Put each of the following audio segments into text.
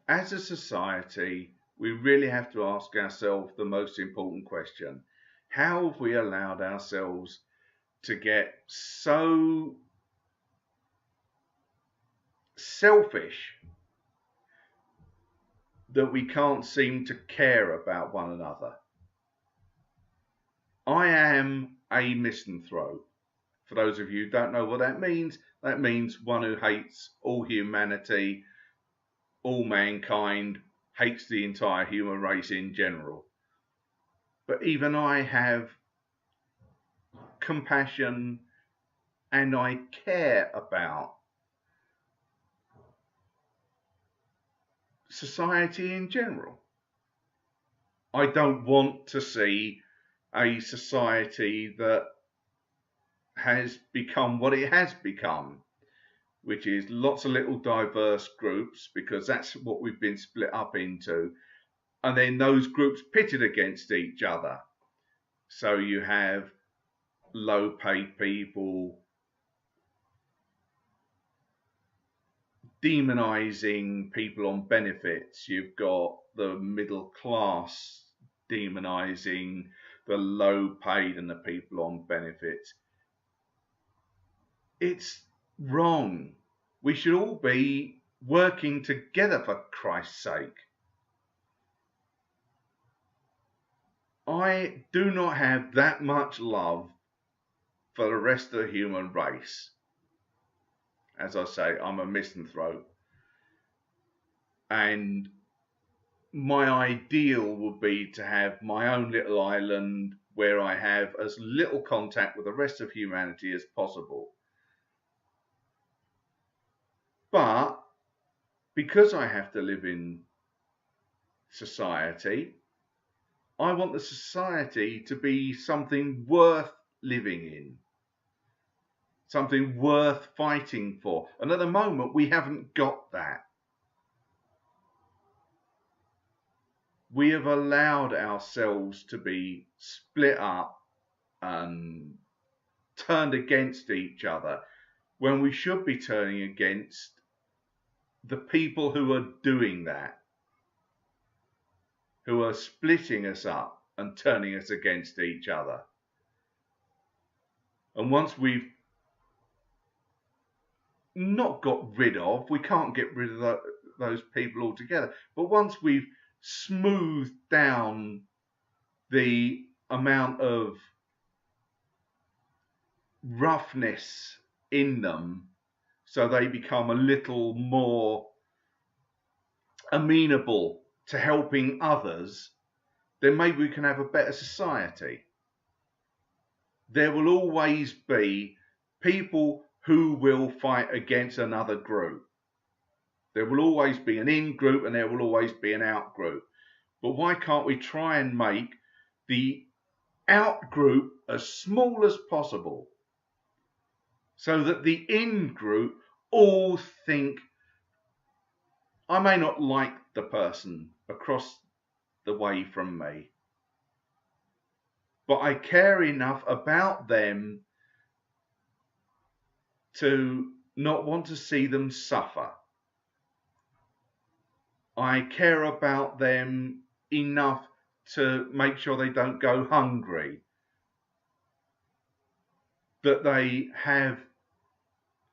As a society, we really have to ask ourselves the most important question. How have we allowed ourselves to get so selfish that we can't seem to care about one another? I am a misanthrope. For those of you who don't know what that means one who hates all humanity, all mankind, hates the entire human race in general. But even I have compassion and I care about society in general. I don't want to see a society that has become what it has become, which is lots of little diverse groups, because that's what we've been split up into, and then those groups pitted against each other. So you have low paid people demonizing people on benefits. You've got the middle class demonizing the low paid and the people on benefits. It's wrong. We should all be working together, for Christ's sake. I do not have that much love for the rest of the human race. As I say, I'm a misanthrope. And my ideal would be to have my own little island where I have as little contact with the rest of humanity as possible. But because I have to live in society, I want the society to be something worth living in, something worth fighting for. And at the moment, we haven't got that. We have allowed ourselves to be split up and turned against each other when we should be turning against the people who are doing that, who are splitting us up and turning us against each other. And once we've not got rid of, we can't get rid of those people altogether, but once we've smoothed down the amount of roughness in them so they become a little more amenable to helping others, then maybe we can have a better society. There will always be people who will fight against another group. There will always be an in group and there will always be an out group. But why can't we try and make the out group as small as possible so that the in group all think, I may not like the person across the way from me, but I care enough about them to not want to see them suffer. I care about them enough to make sure they don't go hungry, that they have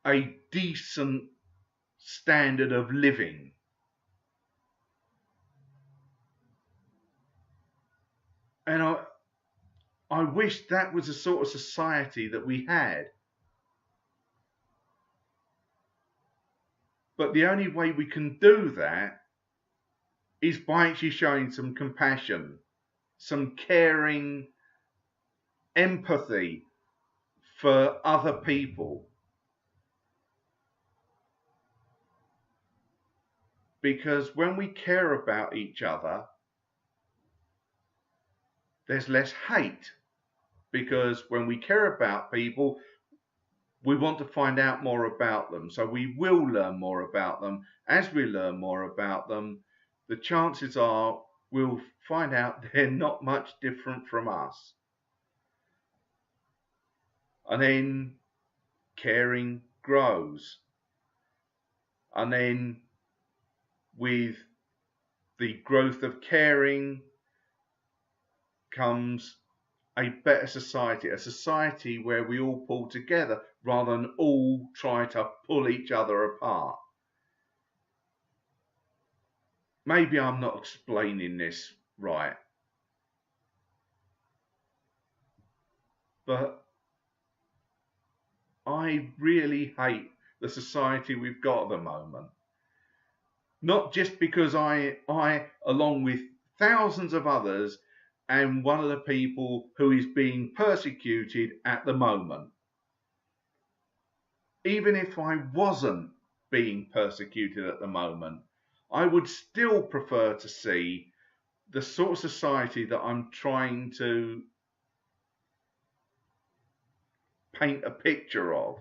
a decent standard of living. And I wish that was the sort of society that we had. But the only way we can do that is by actually showing some compassion, some caring empathy for other people. Because when we care about each other, there's less hate. Because when we care about people, we want to find out more about them. So we will learn more about them. As we learn more about them, the chances are we'll find out they're not much different from us. And then caring grows. And then with the growth of caring comes a better society, a society where we all pull together rather than all try to pull each other apart. Maybe I'm not explaining this right, but I really hate the society we've got at the moment. Not just because I, along with thousands of others, am one of the people who is being persecuted at the moment. Even if I wasn't being persecuted at the moment, I would still prefer to see the sort of society that I'm trying to paint a picture of,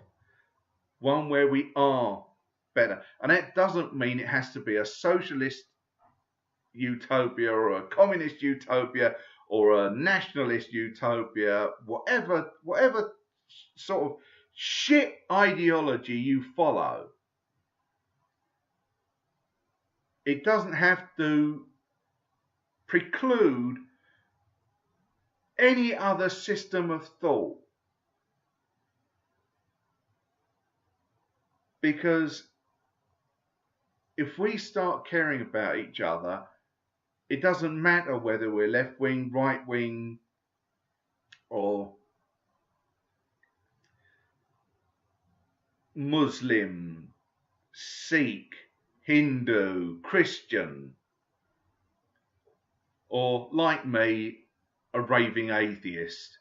one where we are better. And that doesn't mean it has to be a socialist utopia or a communist utopia or a nationalist utopia, whatever sort of shit ideology you follow. It doesn't have to preclude any other system of thought. Because if we start caring about each other, it doesn't matter whether we're left wing, right wing, or Muslim, Sikh, Hindu, Christian, or like me, a raving atheist.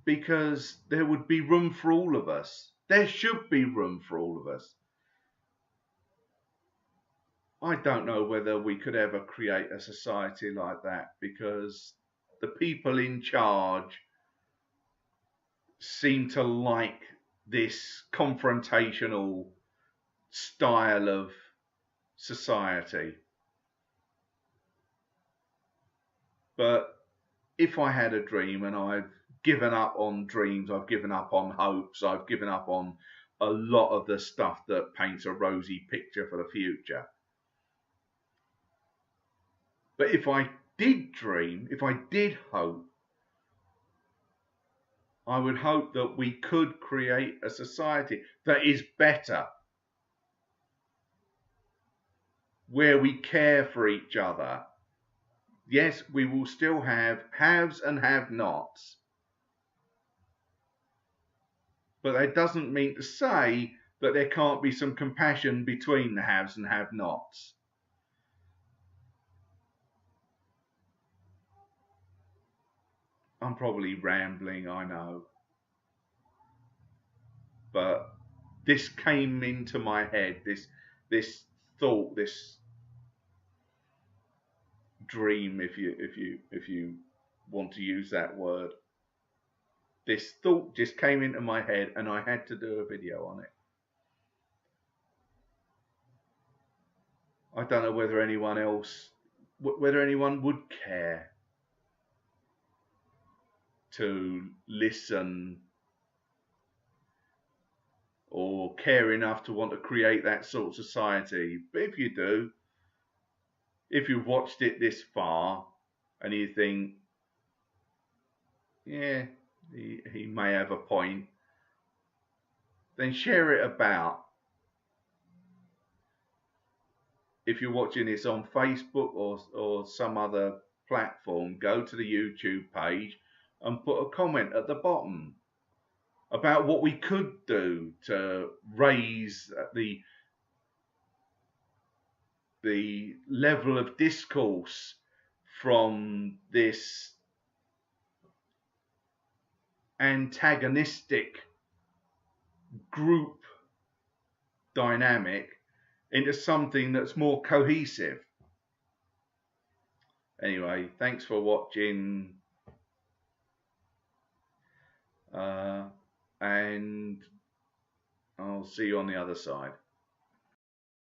Because there would be room for all of us. There should be room for all of us. I don't know whether we could ever create a society like that, because the people in charge seem to like this confrontational style of society. But if I had a dream, and I've given up on dreams, I've given up on hopes, I've given up on a lot of the stuff that paints a rosy picture for the future. But if I did dream, if I did hope, I would hope that we could create a society that is better, where we care for each other. Yes, we will still have haves and have-nots. But that doesn't mean to say that there can't be some compassion between the haves and have-nots. I'm probably rambling, I know. But this came into my head, this thought, this dream, if you want to use that word. This thought just came into my head and I had to do a video on it. I don't know whether anyone would care to listen or care enough to want to create that sort of society. But if you do, if you've watched it this far and you think, yeah, he may have a point, then share it about. If you're watching this on Facebook or some other platform, go to the YouTube page and put a comment at the bottom about what we could do to raise the level of discourse from this antagonistic group dynamic into something that's more cohesive. Anyway, thanks for watching, and I'll see you on the other side.